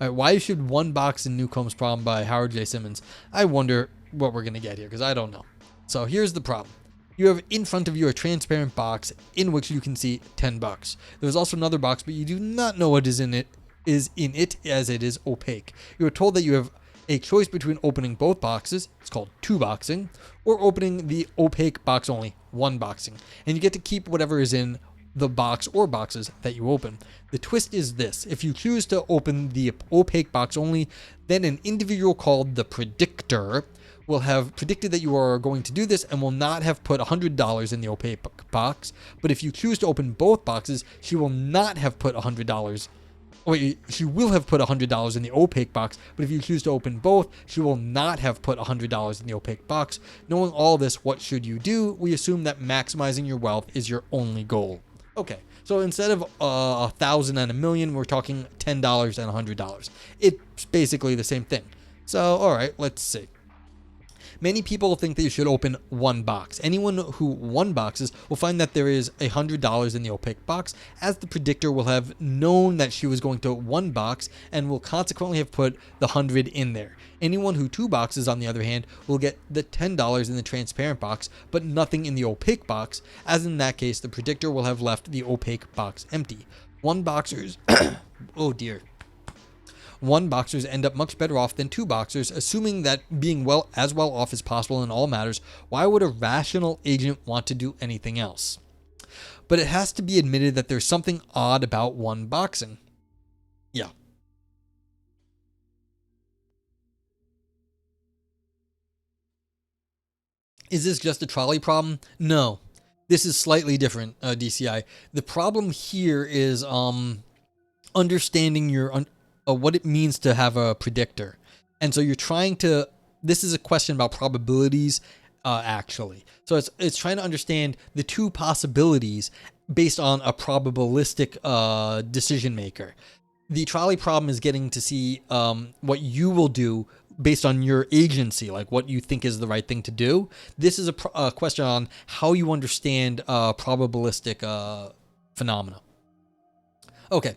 All right, why should one box in Newcomb's Problem by Howard J. Simmons? I wonder what we're going to get here because I don't know. So here's the problem. You have in front of you a transparent box in which you can see $10. There's also another box, but you do not know what is in it as it is opaque. You are told that you have a choice between opening both boxes, it's called two boxing, or opening the opaque box only, one boxing. And you get to keep whatever is in the box or boxes that you open. The twist is this: if you choose to open the opaque box only, then an individual called the predictor will have predicted that you are going to do this and will not have put $100 in the opaque box. But if you choose to open both boxes, she will not have put $100. Wait, she will have put $100 in the opaque box, but if you choose to open both, she will not have put $100 in the opaque box. Knowing all this, what should you do? We assume that maximizing your wealth is your only goal. Okay, so instead of 1,000 and a million, we're talking $10 and $100. It's basically the same thing. So, all right, let's see. Many people think that you should open one box. Anyone who one boxes will find that there is $100 in the opaque box, as the predictor will have known that she was going to one box and will consequently have put the 100 in there. Anyone who two boxes, on the other hand, will get the $10 in the transparent box, but nothing in the opaque box, as in that case, the predictor will have left the opaque box empty. One boxers, oh dear. One boxers end up much better off than two boxers, assuming that being as well off as possible in all matters. Why would a rational agent want to do anything else? But it has to be admitted that there's something odd about one boxing. Yeah. Is this just a trolley problem? No. This is slightly different, DCI. The problem here is understanding your what it means to have a predictor. And so you're trying to, this is a question about probabilities, actually. So it's trying to understand the two possibilities based on a probabilistic decision maker. The trolley problem is getting to see what you will do based on your agency, like what you think is the right thing to do. This is a question on how you understand probabilistic phenomena. Okay.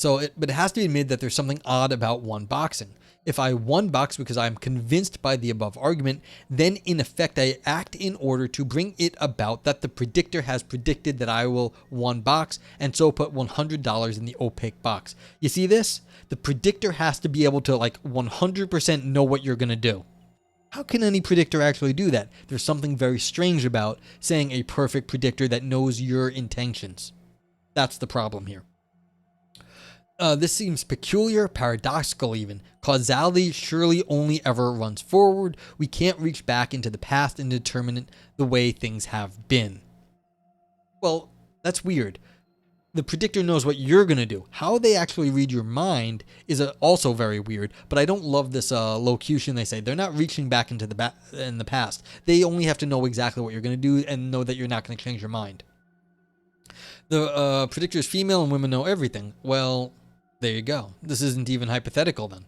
But it has to be admitted that there's something odd about one boxing. If I one box because I'm convinced by the above argument, then in effect I act in order to bring it about that the predictor has predicted that I will one box and so put $100 in the opaque box. You see this? The predictor has to be able to 100% know what you're going to do. How can any predictor actually do that? There's something very strange about saying a perfect predictor that knows your intentions. That's the problem here. This seems peculiar, paradoxical even. Causality surely only ever runs forward. We can't reach back into the past and determine the way things have been. Well, that's weird. The predictor knows what you're going to do. How they actually read your mind is also very weird, but I don't love this locution they say. They're not reaching back into in the past. They only have to know exactly what you're going to do and know that you're not going to change your mind. The predictor is female and women know everything. Well, there you go. This isn't even hypothetical then.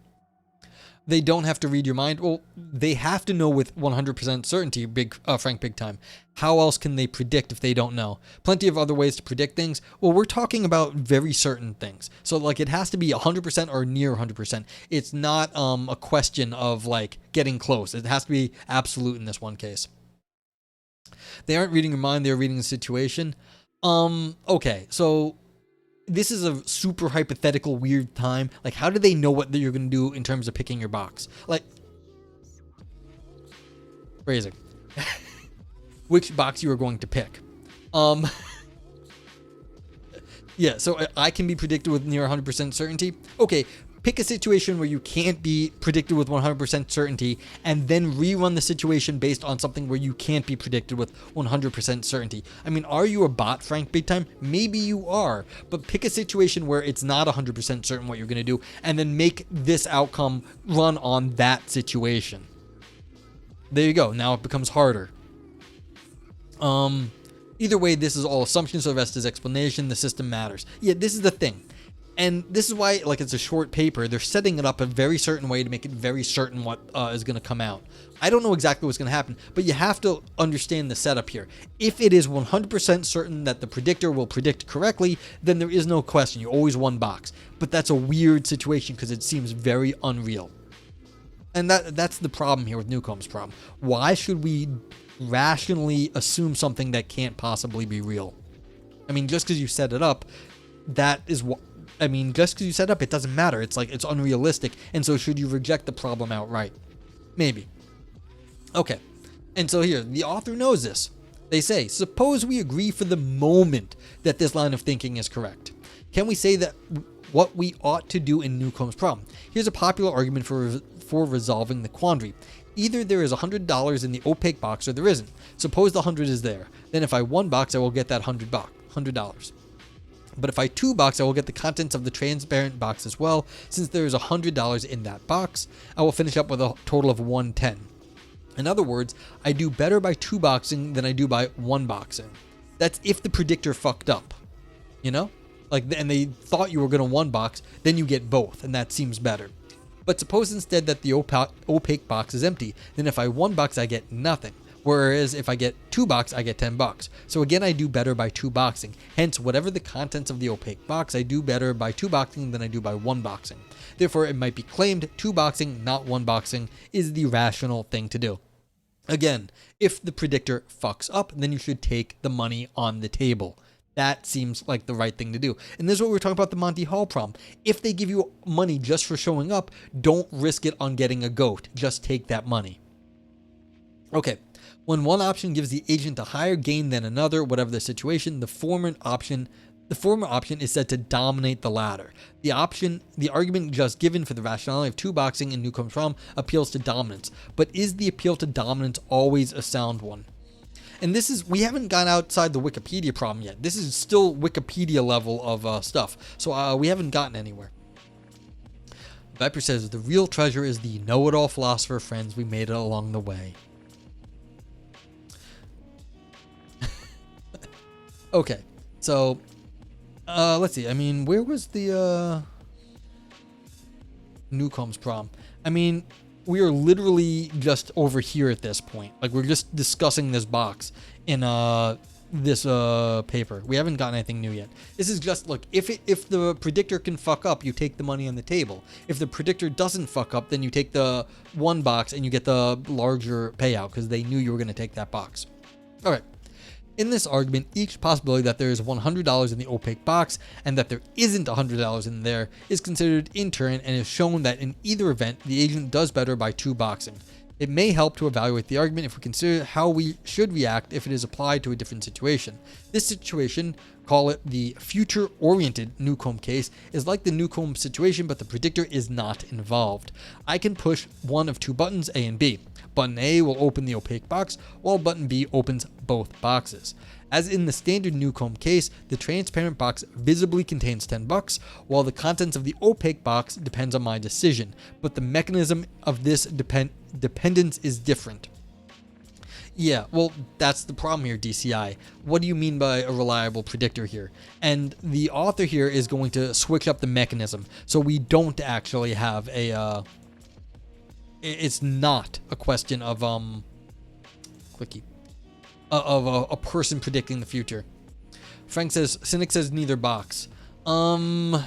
They don't have to read your mind. Well, they have to know with 100% certainty, Frank Big Time. How else can they predict if they don't know? Plenty of other ways to predict things. Well, we're talking about very certain things. So it has to be 100% or near 100%. It's not a question of getting close. It has to be absolute in this one case. They aren't reading your mind. They're reading the situation. Okay, so this is a super hypothetical weird time. How do they know what you're going to do in terms of picking your box? Phrasing. Which box you are going to pick. Yeah, so I can be predicted with near 100% certainty. Okay, pick a situation where you can't be predicted with 100% certainty and then rerun the situation based on something where you can't be predicted with 100% certainty. I mean, are you a bot, Frank Big Time? Maybe you are, but pick a situation where it's not 100% certain what you're going to do and then make this outcome run on that situation. There you go. Now it becomes harder. Either way, this is all assumptions, so the rest is explanation. The system matters. Yeah, this is the thing. And this is why, like, it's a short paper. They're setting it up a very certain way to make it very certain what is going to come out. I don't know exactly what's going to happen, but you have to understand the setup here. If it is 100% certain that the predictor will predict correctly, then there is no question. You always one box. But that's a weird situation because it seems very unreal. And that's the problem here with Newcomb's problem. Why should we rationally assume something that can't possibly be real? I mean, just because you set it up, that is what... I mean, just because you set up, it doesn't matter. It's like, it's unrealistic. And so should you reject the problem outright? Maybe. Okay. And so here, the author knows this. They say, suppose we agree for the moment that this line of thinking is correct. Can we say that what we ought to do in Newcomb's problem? Here's a popular argument for resolving the quandary. Either there is $100 in the opaque box or there isn't. Suppose the 100 is there. Then if I one box, I will get that $100. But if I two box, I will get the contents of the transparent box as well. Since there is $100 in that box, I will finish up with a total of 110. In other words, I do better by two boxing than I do by one boxing. That's if the predictor fucked up, you know? Like, and they thought you were going to one box, then you get both, and that seems better. But suppose instead that the opaque box is empty, then if I one box, I get nothing. Whereas if I get two box, I get $10. So again, I do better by two boxing. Hence, whatever the contents of the opaque box, I do better by two boxing than I do by one boxing. Therefore, it might be claimed two boxing, not one boxing, is the rational thing to do. Again, if the predictor fucks up, then you should take the money on the table. That seems like the right thing to do. And this is what we're talking about the Monty Hall problem. If they give you money just for showing up, don't risk it on getting a goat. Just take that money. Okay. When one option gives the agent a higher gain than another, whatever the situation, the former option is said to dominate the latter. The argument just given for the rationality of two boxing in Newcomb's problem appeals to dominance. But is the appeal to dominance always a sound one? And we haven't gone outside the Wikipedia problem yet. This is still Wikipedia level of stuff. So we haven't gotten anywhere. Viper says, the real treasure is the know-it-all philosopher friends we made it along the way. Okay, so let's see. I mean, where was the Newcomb's problem? I mean, we are literally just over here at this point. Like, we're just discussing this box in this paper. We haven't gotten anything new yet. This is just, look, if the predictor can fuck up, you take the money on the table. If the predictor doesn't fuck up, then you take the one box and you get the larger payout because they knew you were going to take that box. All right. In this argument, each possibility that there is $100 in the opaque box and that there isn't $100 in there is considered in turn and is shown that in either event, the agent does better by two boxing. It may help to evaluate the argument if we consider how we should react if it is applied to a different situation. This situation, call it the future-oriented Newcomb case, is like the Newcomb situation, but the predictor is not involved. I can push one of two buttons, A and B. Button A will open the opaque box, while button B opens both boxes. As in the standard Newcomb case, the transparent box visibly contains $10, while the contents of the opaque box depends on my decision, but the mechanism of this dependence is different. Yeah, well, that's the problem here, DCI. What do you mean by a reliable predictor here? And the author here is going to switch up the mechanism, so we don't actually have a, it's not a question of, a person predicting the future. Frank says, Cynic says neither box. No,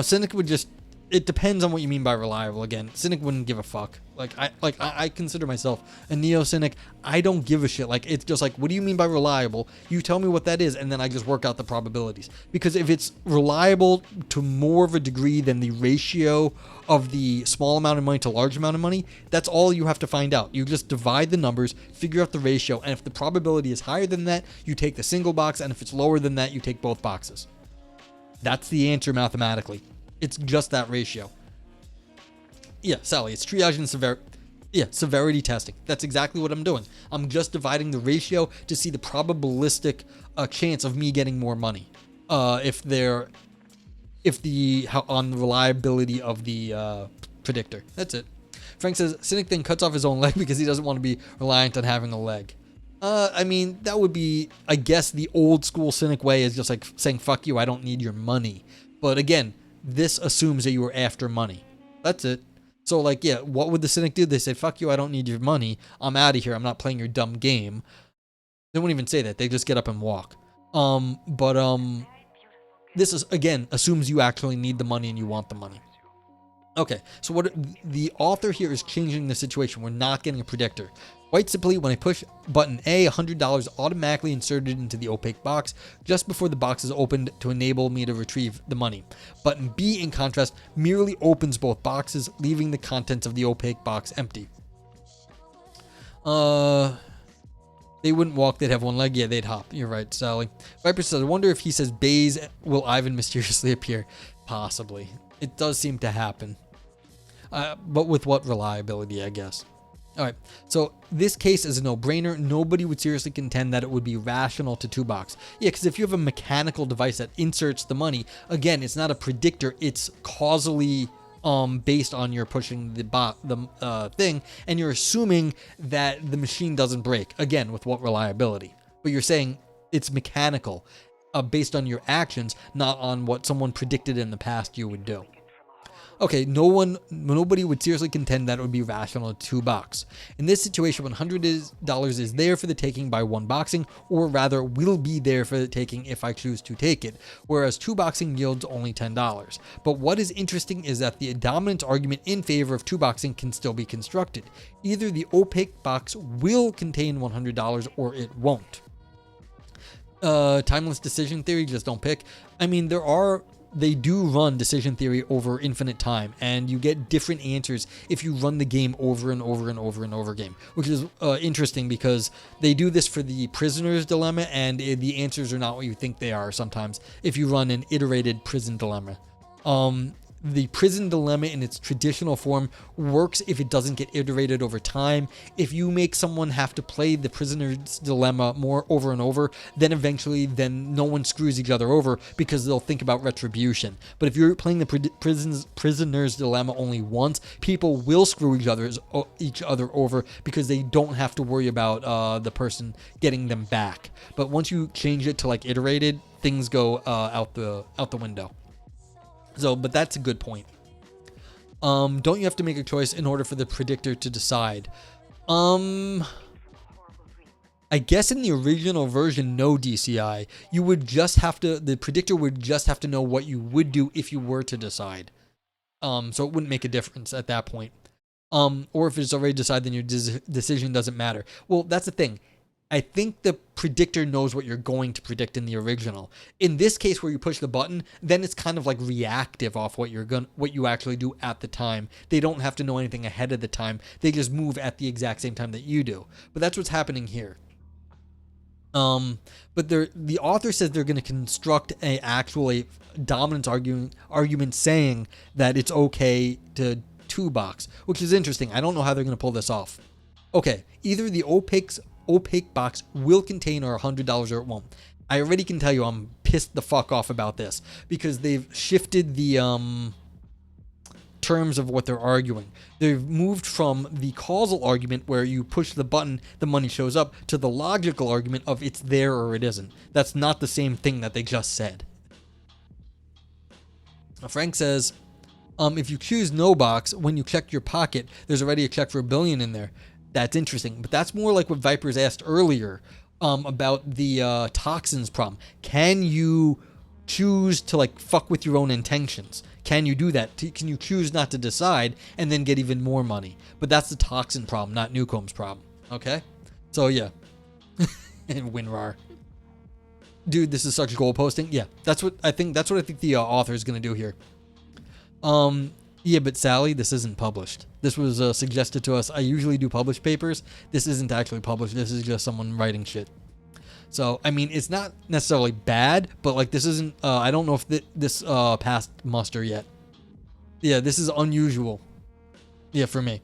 Cynic would just, it depends on what you mean by reliable. Again, Cynic wouldn't give a fuck. I consider myself a neo-cynic. I don't give a shit. Like, it's just like, what do you mean by reliable? You tell me what that is, and then I just work out the probabilities. Because if it's reliable to more of a degree than the ratio of the small amount of money to large amount of money, that's all you have to find out. You just divide the numbers, figure out the ratio, and if the probability is higher than that, you take the single box, and if it's lower than that, you take both boxes. That's the answer mathematically. It's just that ratio. Yeah, Sally, it's triage and severity testing. That's exactly what I'm doing. I'm just dividing the ratio to see the probabilistic chance of me getting more money. On the reliability of the predictor. That's it. Frank says, Cynic then cuts off his own leg because he doesn't want to be reliant on having a leg. I mean, that would be, I guess, the old school Cynic way is just like saying, fuck you, I don't need your money. But again, this assumes that you were after money. That's it. So, like, yeah, what would the cynic do? They say, fuck you, I don't need your money. I'm out of here. I'm not playing your dumb game. They won't even say that. They just get up and walk. This is, again, assumes you actually need the money and you want the money. Okay, so what the author here is changing the situation. We're not getting a predictor. Quite simply, when I push button A, $100 automatically inserted into the opaque box just before the box is opened to enable me to retrieve the money. Button B, in contrast, merely opens both boxes, leaving the contents of the opaque box empty. They wouldn't walk, they'd have one leg. Yeah, they'd hop. You're right, Sally. Viper says, I wonder if he says bays, will Ivan mysteriously appear? Possibly. It does seem to happen. But with what reliability, I guess. Alright, so this case is a no-brainer. Nobody would seriously contend that it would be rational to two-box. Yeah, because if you have a mechanical device that inserts the money, again, it's not a predictor, it's causally based on your pushing the thing, and you're assuming that the machine doesn't break. Again, with what reliability? But you're saying it's mechanical, based on your actions, not on what someone predicted in the past you would do. Okay, nobody would seriously contend that it would be rational to two-box. In this situation, $100 is there for the taking by one boxing, or rather will be there for the taking if I choose to take it, whereas two-boxing yields only $10. But what is interesting is that the dominant argument in favor of two-boxing can still be constructed. Either the opaque box will contain $100 or it won't. Timeless decision theory, just don't pick. I mean, they do run decision theory over infinite time, and you get different answers if you run the game over and over and over and over again, which is interesting because they do this for the prisoner's dilemma, and the answers are not what you think they are sometimes if you run an iterated prison dilemma. The prison dilemma in its traditional form works if it doesn't get iterated over time. If you make someone have to play the prisoner's dilemma more over and over, then eventually no one screws each other over because they'll think about retribution. But if you're playing the prisoner's dilemma only once, people will screw each other over because they don't have to worry about the person getting them back. But once you change it to like iterated, things go out the window. So, but that's a good point. Don't you have to make a choice in order for the predictor to decide? I guess in the original version, no DCI. You would just have to, the predictor would just have to know what you would do if you were to decide. So it wouldn't make a difference at that point. Or if it's already decided, then your decision doesn't matter. Well, that's the thing. I think the predictor knows what you're going to predict in the original. In this case where you push the button, then it's kind of like reactive off what you actually do at the time. They don't have to know anything ahead of the time. They just move at the exact same time that you do. But that's what's happening here. But the author says they're going to construct a dominance argument saying that it's okay to two-box, which is interesting. I don't know how they're going to pull this off. Okay, either the opaque box will contain our $100 or it won't. I already can tell you I'm pissed the fuck off about this because they've shifted the terms of what they're arguing. They've moved from the causal argument where you push the button, the money shows up, to the logical argument of it's there or it isn't. That's not the same thing that they just said. Frank says, if you choose no box, when you check your pocket, there's already a check for $1 billion in there. That's interesting, but that's more like what Vipers asked earlier about the toxins problem. Can you choose to like fuck with your own intentions? Can you do that? Can you choose not to decide and then get even more money? But that's the toxin problem, not Newcomb's problem. Okay, so yeah, and WinRAR, dude, this is such goal posting. Yeah, that's what I think. That's what I think the author is gonna do here. Yeah, but Sally, this isn't published. This was suggested to us. I usually do published papers. This isn't actually published. This is just someone writing shit. So, I mean, it's not necessarily bad, but like this isn't, I don't know if this passed muster yet. Yeah, this is unusual. Yeah, for me.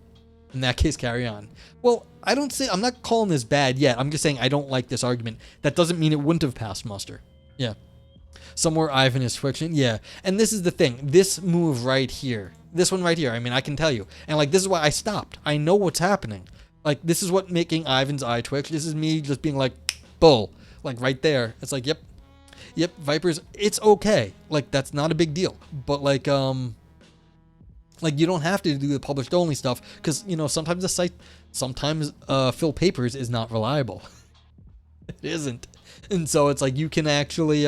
In that case, carry on. Well, I'm not calling this bad yet. I'm just saying I don't like this argument. That doesn't mean it wouldn't have passed muster. Yeah. Somewhere Ivan is twitching. Yeah. And this is the thing. This move right here. This one right here. I mean, I can tell you. And like, this is why I stopped. I know what's happening. Like, this is what making Ivan's eye twitch. This is me just being like, bull. Like, right there. It's like, yep. Yep, Vipers, it's okay. Like, that's not a big deal. But like you don't have to do the published only stuff because, you know, sometimes the site, sometimes Phil Papers is not reliable. It isn't. And so it's like you can actually,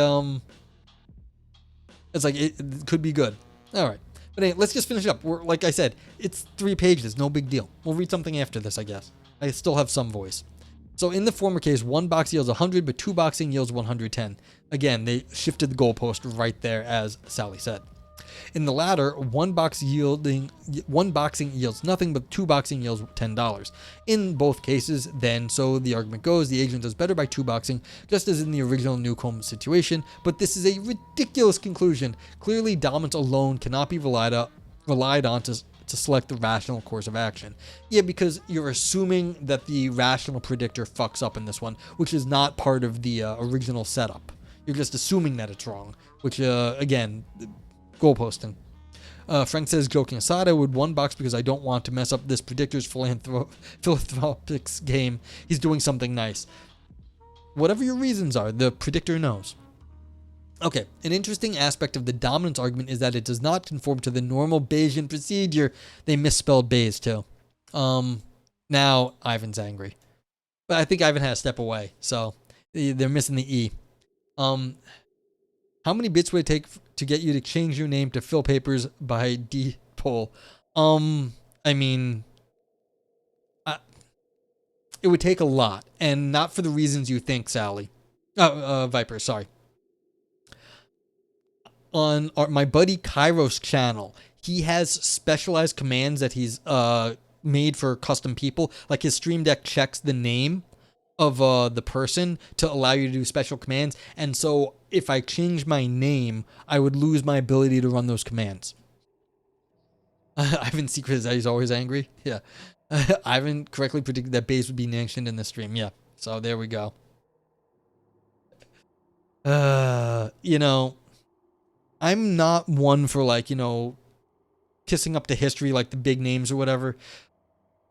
it's like it could be good. All right. But anyway, let's just finish up. We're, like I said, it's 3 pages, no big deal. We'll read something after this, I guess. I still have some voice. So in the former case, 1 box yields 100, but 2 boxing yields 110. Again, they shifted the goalpost right there, as Sally said. In the latter, 1 boxing yields nothing, but 2 boxing yields $10. In both cases, then, so the argument goes, the agent does better by 2 boxing, just as in the original Newcomb situation, but this is a ridiculous conclusion. Clearly, dominance alone cannot be relied on to select the rational course of action. Yeah, because you're assuming that the rational predictor fucks up in this one, which is not part of the original setup. You're just assuming that it's wrong, which, again, goalposting. Frank says, joking aside, I would 1 box because I don't want to mess up this predictor's philanthropics game. He's doing something nice. Whatever your reasons are, the predictor knows. Okay, an interesting aspect of the dominance argument is that it does not conform to the normal Bayesian procedure. They misspelled Bayes too. Now Ivan's angry. But I think Ivan had to step away, so they're missing the E. How many bits would it take to get you to change your name to Phil Papers by D poll? I mean, it would take a lot, and not for the reasons you think, Sally. Viper, sorry. On my buddy Kairos channel, he has specialized commands that he's made for custom people. Like his Stream Deck checks the name of the person to allow you to do special commands. And so if I change my name, I would lose my ability to run those commands. Ivan Secret is that he's always angry. Yeah. Ivan correctly predicted that Bayes would be mentioned in the stream. Yeah. So there we go. You know, I'm not one for, like, you know, kissing up to history like the big names or whatever.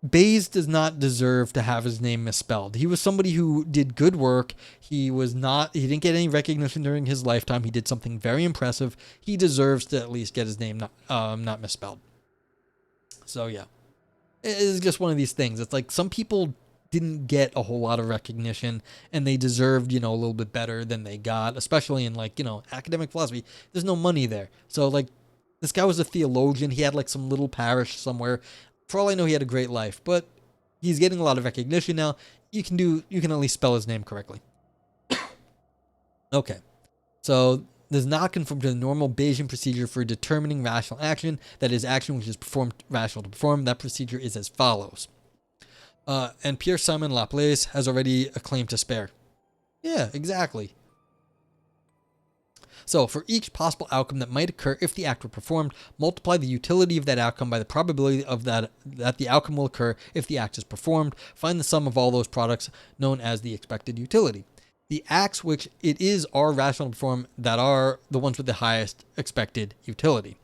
Bayes does not deserve to have his name misspelled. He was somebody who did good work. He didn't get any recognition during his lifetime. He did something very impressive. He deserves to at least get his name not misspelled. So yeah, it's just one of these things. It's like some people didn't get a whole lot of recognition and they deserved, you know, a little bit better than they got, especially in, like, you know, academic philosophy. There's no money there. So, like, this guy was a theologian. He had, like, some little parish somewhere. For all I know, he had a great life, but he's getting a lot of recognition now. You can at least spell his name correctly. Okay. So, does not conform to the normal Bayesian procedure for determining rational action. That is, action which is performed rational to perform. That procedure is as follows. And Pierre-Simon Laplace has already a claim to spare. Yeah, exactly. So, for each possible outcome that might occur if the act were performed, multiply the utility of that outcome by the probability of that the outcome will occur if the act is performed. Find the sum of all those products, known as the expected utility. The acts which it is are rational to perform that are the ones with the highest expected utility.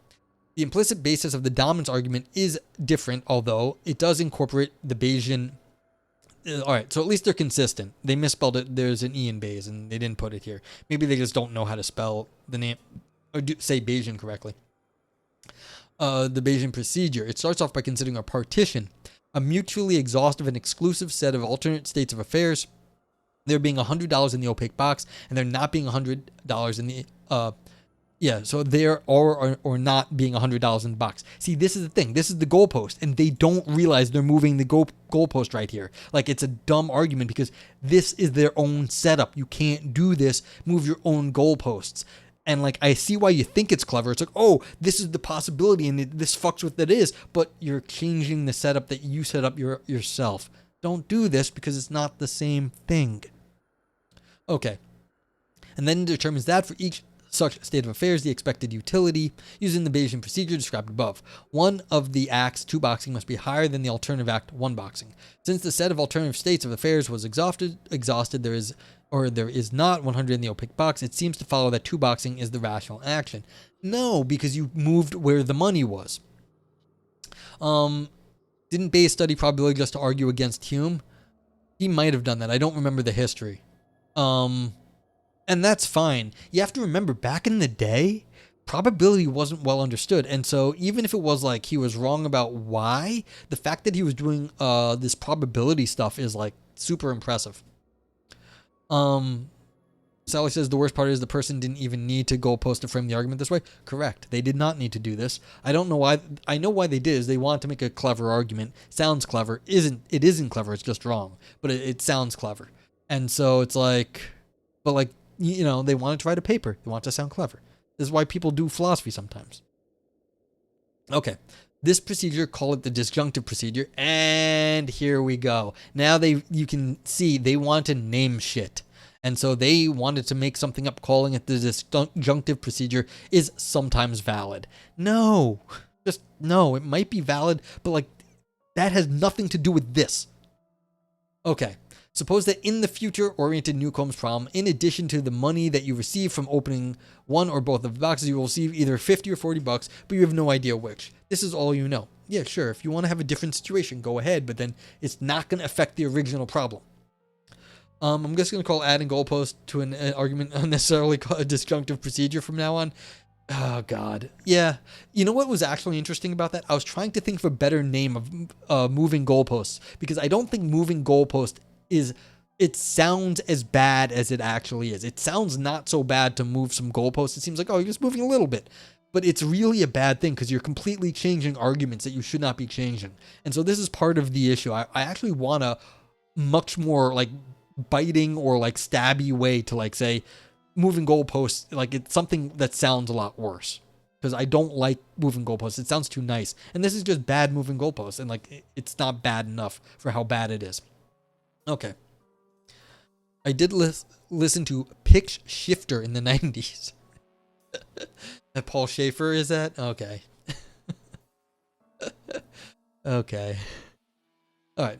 The implicit basis of the dominance argument is different, although it does incorporate the Bayesian. All right, so at least they're consistent. They misspelled it. There's an E in Bayes, and they didn't put it here. Maybe they just don't know how to spell the name or say Bayesian correctly. The Bayesian procedure. It starts off by considering a partition, a mutually exhaustive and exclusive set of alternate states of affairs. There being $100 in the opaque box, and there not being $100 in the so there or not being $100 in the box. See, this is the thing. This is the goalpost, and they don't realize they're moving the goalpost right here. Like, it's a dumb argument because this is their own setup. You can't do this. Move your own goalposts. And, like, I see why you think it's clever. It's like, oh, this is the possibility, and this fucks with it is. But you're changing the setup that you set up yourself. Don't do this because it's not the same thing. Okay. And then determines that for each such state of affairs, the expected utility, using the Bayesian procedure described above. One of the acts, 2 boxing, must be higher than the alternative act, 1 boxing. Since the set of alternative states of affairs was exhausted, there is not 100 in the opaque box, it seems to follow that 2 boxing is the rational action. No, because you moved where the money was. Didn't Bayes study probability just to argue against Hume? He might have done that. I don't remember the history. And that's fine. You have to remember, back in the day, probability wasn't well understood. And so even if it was like he was wrong about why, the fact that he was doing this probability stuff is like super impressive. Sally says the worst part is the person didn't even need to goalpost to frame the argument this way. Correct. They did not need to do this. I don't know why. I know why they did is they wanted to make a clever argument. Sounds clever. It isn't clever. It's just wrong. But it sounds clever. And so it's like, but like, you know, they wanted to write a paper. They want to sound clever. This is why people do philosophy sometimes. Okay. This procedure, call it the disjunctive procedure. And here we go. Now you can see they want to name shit. And so they wanted to make something up, calling it the disjunctive procedure is sometimes valid. No, just no, it might be valid, but like that has nothing to do with this. Okay, suppose that in the future-oriented Newcomb's problem, in addition to the money that you receive from opening one or both of the boxes, you will receive either 50 or 40 bucks, but you have no idea which. This is all you know. Yeah, sure, if you want to have a different situation, go ahead, but then it's not going to affect the original problem. I'm just going to call adding goalpost to an argument unnecessarily a disjunctive procedure from now on. Oh, God. Yeah. You know what was actually interesting about that? I was trying to think of a better name of moving goalposts, because I don't think moving goalpost it sounds as bad as it actually is. It sounds not so bad to move some goalposts. It seems like, oh, you're just moving a little bit. But it's really a bad thing because you're completely changing arguments that you should not be changing. And so this is part of the issue. I actually want a much more like biting or like stabby way to like say moving goalposts, like it's something that sounds a lot worse, because I don't like moving goalposts. It sounds too nice, and this is just bad moving goalposts, and like it's not bad enough for how bad it is. Okay, I did listen to Pitch Shifter in the 90s. That Paul Schaefer is that? Okay. Okay, all right.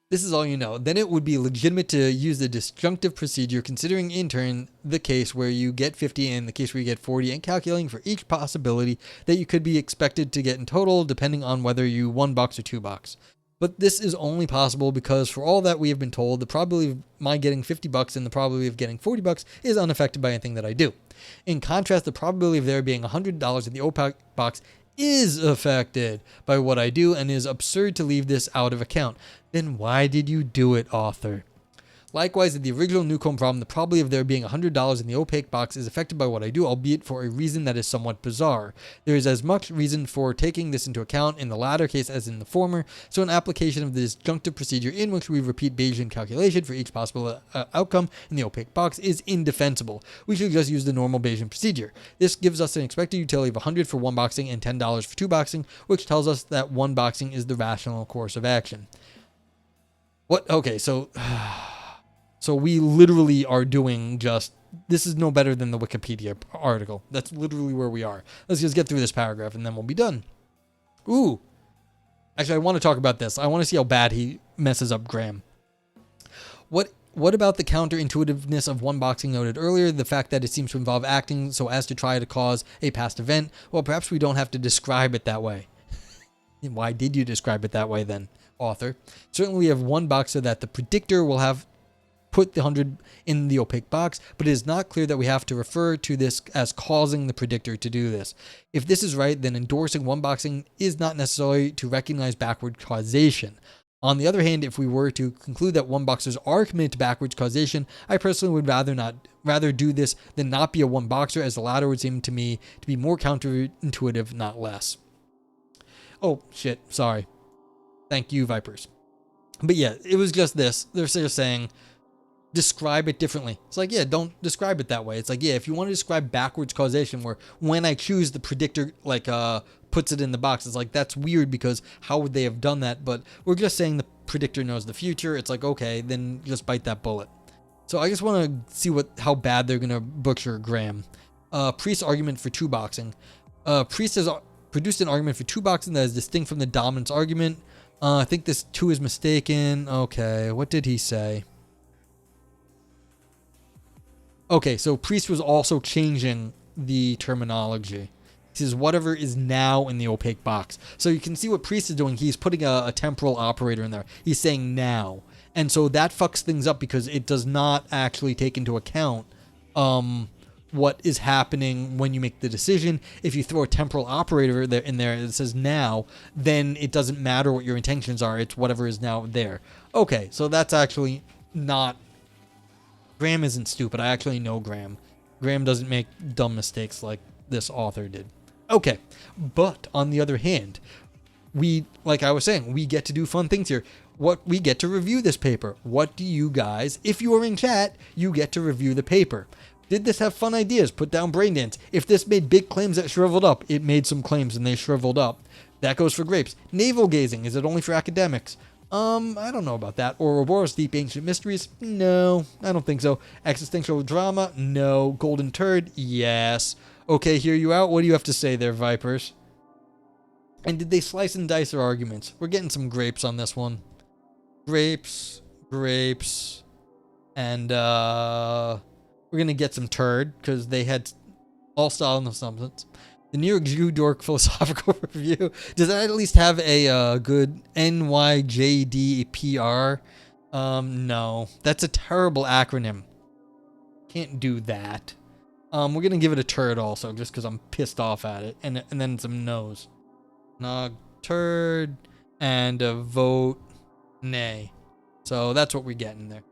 This is all you know. Then it would be legitimate to use the disjunctive procedure, considering in turn the case where you get 50 and the case where you get 40, and calculating for each possibility that you could be expected to get in total, depending on whether you 1 box or 2 box. But this is only possible because for all that we have been told, the probability of my getting 50 bucks and the probability of getting 40 bucks is unaffected by anything that I do. In contrast, the probability of there being $100 in the opaque box is affected by what I do, and is absurd to leave this out of account. Then why did you do it, author? Likewise, in the original Newcomb problem, the probability of there being $100 in the opaque box is affected by what I do, albeit for a reason that is somewhat bizarre. There is as much reason for taking this into account in the latter case as in the former, so an application of the disjunctive procedure in which we repeat Bayesian calculation for each possible outcome in the opaque box is indefensible. We should just use the normal Bayesian procedure. This gives us an expected utility of $100 for 1 boxing and $10 for 2 boxing, which tells us that 1 boxing is the rational course of action. What? Okay, so we literally are doing this is no better than the Wikipedia article. That's literally where we are. Let's just get through this paragraph and then we'll be done. Ooh. Actually, I want to talk about this. I want to see how bad he messes up Graham. What about the counterintuitiveness of 1 boxing noted earlier? The fact that it seems to involve acting so as to try to cause a past event? Well, perhaps we don't have to describe it that way. Why did you describe it that way then, author? Certainly we have 1 box so that the predictor will have put the 100 in the opaque box, but it is not clear that we have to refer to this as causing the predictor to do this. If this is right, then endorsing 1 boxing is not necessary to recognize backward causation. On the other hand, if we were to conclude that 1 boxers are committed to backwards causation, I personally would rather do this than not be a 1 boxer, as the latter would seem to me to be more counterintuitive, not less. Oh, shit. Sorry. Thank you, Vipers. But yeah, it was just this. They're just saying, describe it differently. It's like, yeah, don't describe it that way. It's like, yeah, if you want to describe backwards causation, where when I choose the predictor, like, puts it in the box, it's like, that's weird because how would they have done that? But we're just saying the predictor knows the future. It's like, okay, then just bite that bullet. So I just want to see how bad they're going to butcher Graham. Priest's argument for 2 boxing. Priest has produced an argument for 2 boxing that is distinct from the dominance argument. I think this 2 is mistaken. Okay, what did he say? Okay, so Priest was also changing the terminology. He says whatever is now in the opaque box. So you can see what Priest is doing. He's putting a temporal operator in there. He's saying now. And so that fucks things up because it does not actually take into account what is happening when you make the decision. If you throw a temporal operator in there that says now, then it doesn't matter what your intentions are. It's whatever is now there. Okay, so that's actually not... Graham isn't stupid. I actually know Graham. Graham doesn't make dumb mistakes like this author did. Okay, but on the other hand, we, like I was saying, we get to do fun things here. We get to review this paper. What do you guys, if you are in chat, you get to review the paper. Did this have fun ideas? Put down brain dance. If this made big claims that shriveled up, it made some claims and they shriveled up. That goes for grapes. Navel gazing, is it only for academics? I don't know about that. Ouroboros, deep ancient mysteries? No, I don't think so. Existential drama? No. Golden turd? Yes. Okay, hear you out. What do you have to say there, Vipers? And did they slice and dice their arguments? We're getting some grapes on this one. Grapes, and we're gonna get some turd because they had all style and no substance. The New York Jew Dork Philosophical Review. Does that at least have a good NYJDPR? No, that's a terrible acronym. Can't do that. We're gonna give it a turd also, just because I'm pissed off at it, and then some no's. Nog turd and a vote nay. So that's what we're getting there.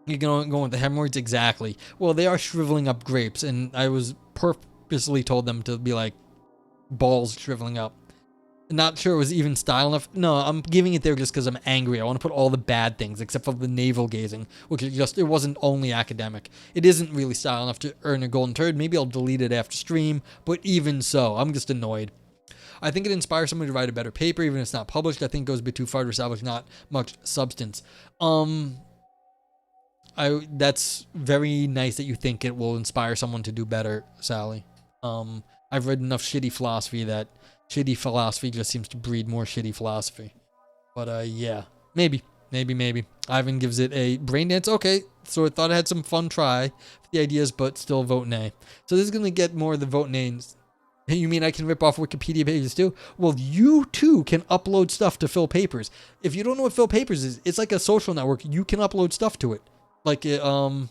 You're going with the hemorrhoids? Exactly. Well, they are shriveling up grapes, and I was purposely told them to be like balls shriveling up. Not sure it was even style enough. No, I'm giving it there just because I'm angry. I want to put all the bad things, except for the navel gazing, which is just, it wasn't only academic. It isn't really style enough to earn a golden turd. Maybe I'll delete it after stream, but even so, I'm just annoyed. I think it inspires someone to write a better paper, even if it's not published. I think it goes a bit too far to establish not much substance. That's very nice that you think it will inspire someone to do better, Sally. I've read enough shitty philosophy that shitty philosophy just seems to breed more shitty philosophy. But yeah, maybe. Ivan gives it a brain dance. Okay, so I thought I had some fun try for the ideas, but still vote nay. So this is going to get more of the vote nays. You mean I can rip off Wikipedia pages too? Well, you too can upload stuff to Phil Papers. If you don't know what Phil Papers is, it's like a social network. You can upload stuff to it. Like, so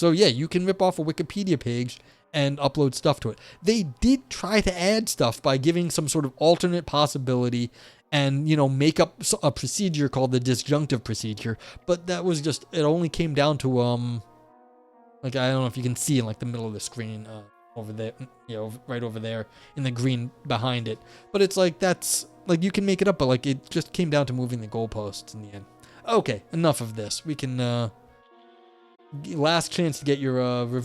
yeah, you can rip off a Wikipedia page and upload stuff to it. They did try to add stuff by giving some sort of alternate possibility and, you know, make up a procedure called the disjunctive procedure. But that was just, it only came down to, like, I don't know if you can see in like the middle of the screen, over there, you know, right over there in the green behind it. But it's like, that's, like, you can make it up, but like, it just came down to moving the goalposts in the end. Okay, enough of this. We can, last chance to get your, review.